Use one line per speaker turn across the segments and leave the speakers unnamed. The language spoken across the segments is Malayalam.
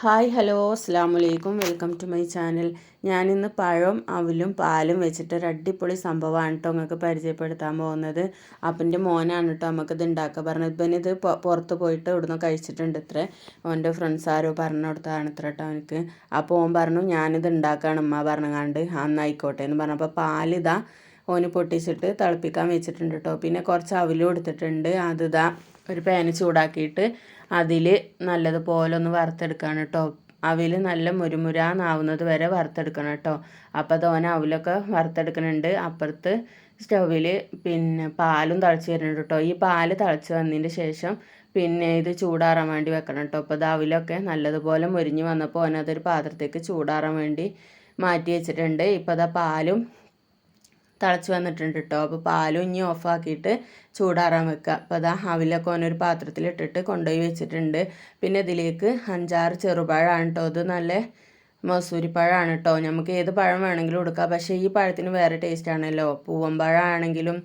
ഹായ് ഹലോ അസ്സാമലൈക്കും വെൽക്കം ടു മൈ ചാനൽ. ഞാനിന്ന് പഴം അവിലും പാലും വെച്ചിട്ട് ഒരു അടിപൊളി സംഭവമാണ് കേട്ടോ നിങ്ങൾക്ക് പരിചയപ്പെടുത്താൻ പോകുന്നത്. അപ്പൻ്റെ മോനാണ് കേട്ടോ നമുക്കിത് ഉണ്ടാക്കുക പറഞ്ഞത്. ഇവനിത് പുറത്ത് പോയിട്ട് ഇവിടുന്ന് കഴിച്ചിട്ടുണ്ട് ഇത്ര. ഓൻ്റെ ഫ്രണ്ട്സ് ആരോ പറഞ്ഞു കൊടുത്തതാണ് ഇത്ര കേട്ടോ അവനക്ക്. അപ്പോൾ ഓൻ പറഞ്ഞു ഞാനിത് ഉണ്ടാക്കുകയാണ് ഉമ്മ പറഞ്ഞങ്ങാണ്ട് അന്നായിക്കോട്ടെ എന്ന് പറഞ്ഞപ്പോൾ പാലിതാ ഓന് പൊട്ടിച്ചിട്ട് തിളപ്പിക്കാൻ വെച്ചിട്ടുണ്ട് കേട്ടോ. പിന്നെ കുറച്ച് അവിലും എടുത്തിട്ടുണ്ട്. അതിതാ ഒരു പാന് ചൂടാക്കിയിട്ട് അതിൽ നല്ലതുപോലെ ഒന്ന് വറുത്തെടുക്കുകയാണ് കേട്ടോ. അവിൽ നല്ല മുരുമുരാന്നാവുന്നത് വരെ വറുത്തെടുക്കണം കേട്ടോ. അപ്പോൾ തോനെ അവിലൊക്കെ വറുത്തെടുക്കുന്നുണ്ട്. അപ്പുറത്ത് സ്റ്റൗവിൽ പിന്നെ പാലും തിളച്ച് വരുന്നുണ്ട് കേട്ടോ. ഈ പാല് തിളച്ച് വന്നതിന് ശേഷം പിന്നെ ഇത് ചൂടാറാൻ വേണ്ടി വെക്കണം കേട്ടോ. അപ്പോൾ ഇത് അവിലൊക്കെ നല്ലതുപോലെ മുരിഞ്ഞ് വന്നപ്പോൾ ഓനതൊരു പാത്രത്തേക്ക് ചൂടാറാൻ വേണ്ടി മാറ്റി വെച്ചിട്ടുണ്ട്. ഇപ്പോൾ അതാ പാലും തിളച്ച് വന്നിട്ടുണ്ട് കേട്ടോ. അപ്പോൾ പാലും ഇനി ഓഫാക്കിയിട്ട് ചൂടാറാൻ വെക്കുക. അപ്പോൾ അതാ അവിലൊക്കെ ഓനൊരു പാത്രത്തിലിട്ടിട്ട് കൊണ്ടുപോയി വെച്ചിട്ടുണ്ട്. പിന്നെ ഇതിലേക്ക് 5-6 ചെറുപഴമാണ് കേട്ടോ. ഇത് നല്ല മസൂരിപ്പഴമാണ് കേട്ടോ. നമുക്ക് ഏത് പഴം വേണമെങ്കിലും എടുക്കാം. പക്ഷേ ഈ പഴത്തിന് വേറെ ടേസ്റ്റ് ആണല്ലോ. പൂവമ്പഴമാണെങ്കിലും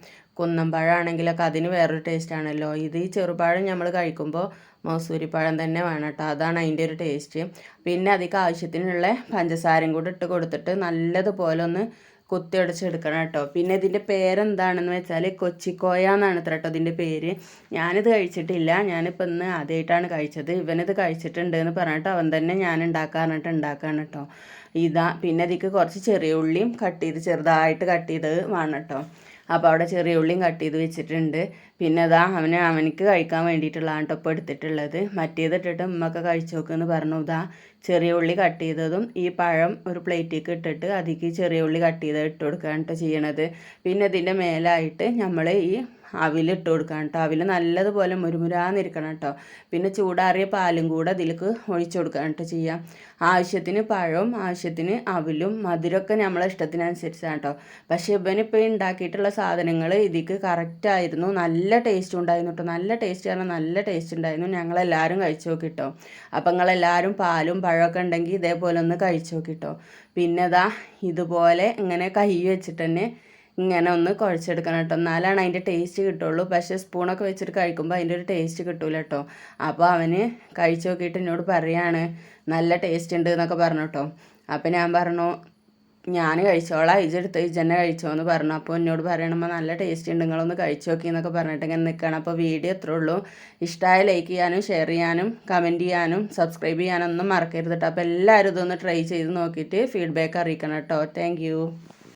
കുന്നമ്പഴമാണെങ്കിലൊക്കെ അതിന് വേറൊരു ടേസ്റ്റ് ആണല്ലോ. ഇത് ഈ ചെറുപഴം നമ്മൾ കഴിക്കുമ്പോൾ മസൂരിപ്പഴം തന്നെ വേണം കേട്ടോ. അതാണ് അതിൻ്റെ ഒരു ടേസ്റ്റ്. പിന്നെ അതിക്ക് ആവശ്യത്തിനുള്ള പഞ്ചസാരയും കൂടി ഇട്ട് കൊടുത്തിട്ട് നല്ലതുപോലെ ഒന്ന് കുത്തിയൊടച്ചെടുക്കണം കേട്ടോ. പിന്നെ ഇതിൻ്റെ പേരെന്താണെന്ന് വെച്ചാൽ കൊച്ചിക്കോയ എന്നാണ് ഇത്ര കേട്ടോ ഇതിൻ്റെ പേര്. ഞാനിത് കഴിച്ചിട്ടില്ല. ഞാനിപ്പോൾ ഇന്ന് ആദ്യമായിട്ടാണ് കഴിച്ചത്. ഇവനിത് കഴിച്ചിട്ടുണ്ട് എന്ന് പറഞ്ഞിട്ട് അവൻ തന്നെ ഞാൻ ഉണ്ടാക്കാറുണ്ട് ഉണ്ടാക്കുകയാണ് കേട്ടോ. ഇതാ പിന്നെ ഇതിക്ക് കുറച്ച് ചെറിയ ഉള്ളിയും ചെറുതായിട്ട് കട്ട് ചെയ്ത് വേണം കേട്ടോ. അപ്പോൾ അവിടെ ചെറിയ ഉള്ളിയും കട്ട് ചെയ്ത് വെച്ചിട്ടുണ്ട്. പിന്നെ അതാ അവനക്ക് കഴിക്കാൻ വേണ്ടിയിട്ടുള്ളതാണ് കേട്ടോ ഇപ്പോൾ എടുത്തിട്ടുള്ളത്. മറ്റേതിട്ടിട്ട് ഉമ്മയൊക്കെ കഴിച്ചു നോക്കുമെന്ന് പറഞ്ഞു. ഇതാ ചെറിയ ഉള്ളി കട്ട് ചെയ്തതും ഈ പഴം ഒരു പ്ലേറ്റിലേക്ക് ഇട്ടിട്ട് അതിലേക്ക് ചെറിയ ഉള്ളി കട്ട് ചെയ്ത് ഇട്ട് കൊടുക്കുകയാണ് കേട്ടോ ചെയ്യണത്. പിന്നെ ഇതിൻ്റെ മേലായിട്ട് നമ്മൾ ഈ അവിലിട്ട് കൊടുക്കണം കേട്ടോ. അവിൽ നല്ലതുപോലെ മുരുമുരാന്നിരിക്കണം കേട്ടോ. പിന്നെ ചൂടാറിയ പാലും കൂടെ അതിലേക്ക് ഒഴിച്ചു കൊടുക്കണം കേട്ടോ ചെയ്യാം. ആവശ്യത്തിന് പഴവും ആവശ്യത്തിന് അവിലും മധുരമൊക്കെ നമ്മളെ ഇഷ്ടത്തിനനുസരിച്ചാണ് കേട്ടോ. പക്ഷേ ഇവനിപ്പോൾ ഉണ്ടാക്കിയിട്ടുള്ള സാധനങ്ങൾ ഇതിക്ക് കറക്റ്റായിരുന്നു. നല്ല ടേസ്റ്റ് ഉണ്ടായിരുന്നു കേട്ടോ. നല്ല ടേസ്റ്റ് പറഞ്ഞാൽ നല്ല ടേസ്റ്റ് ഉണ്ടായിരുന്നു. ഞങ്ങളെല്ലാവരും കഴിച്ചു നോക്കിട്ടോ. അപ്പം നിങ്ങളെല്ലാവരും പാലും പഴമൊക്കെ ഉണ്ടെങ്കിൽ ഇതേപോലെ ഒന്ന് കഴിച്ചു നോക്കിട്ടോ. പിന്നെ ഇതാ ഇതുപോലെ ഇങ്ങനെ കൈ വെച്ചിട്ട് തന്നെ ഇങ്ങനെ ഒന്ന് കുഴച്ചെടുക്കണം കേട്ടോ. എന്നാലാണ് അതിൻ്റെ ടേസ്റ്റ് കിട്ടുള്ളൂ. പക്ഷേ സ്പൂണൊക്കെ വെച്ചിട്ട് കഴിക്കുമ്പോൾ അതിൻ്റെ ഒരു ടേസ്റ്റ് കിട്ടൂല കേട്ടോ. അപ്പോൾ അവന് കഴിച്ച് നോക്കിയിട്ട് എന്നോട് പറയാണ് നല്ല ടേസ്റ്റ് ഉണ്ട് എന്നൊക്കെ പറഞ്ഞു കേട്ടോ. അപ്പോൾ ഞാൻ പറഞ്ഞു ഞാൻ കഴിച്ചോളാം, ഇജെന്നെ കഴിച്ചോ എന്ന് പറഞ്ഞു. അപ്പോൾ എന്നോട് പറയണമ്പോൾ നല്ല ടേസ്റ്റ് ഉണ്ട്, നിങ്ങളൊന്ന് കഴിച്ചു നോക്കി എന്നൊക്കെ പറഞ്ഞിട്ട് ഇങ്ങനെ നിൽക്കണം. അപ്പോൾ വീഡിയോ എത്രേ ഉള്ളൂ. ഇഷ്ടമായ ലൈക്ക് ചെയ്യാനും ഷെയർ ചെയ്യാനും കമൻറ്റ് ചെയ്യാനും സബ്സ്ക്രൈബ് ചെയ്യാനൊന്നും മറക്കരുത് കേട്ടോ. അപ്പോൾ എല്ലാവരും ഇതൊന്ന് ട്രൈ ചെയ്ത് നോക്കിയിട്ട് ഫീഡ്ബാക്ക് അറിയിക്കണം കേട്ടോ. താങ്ക്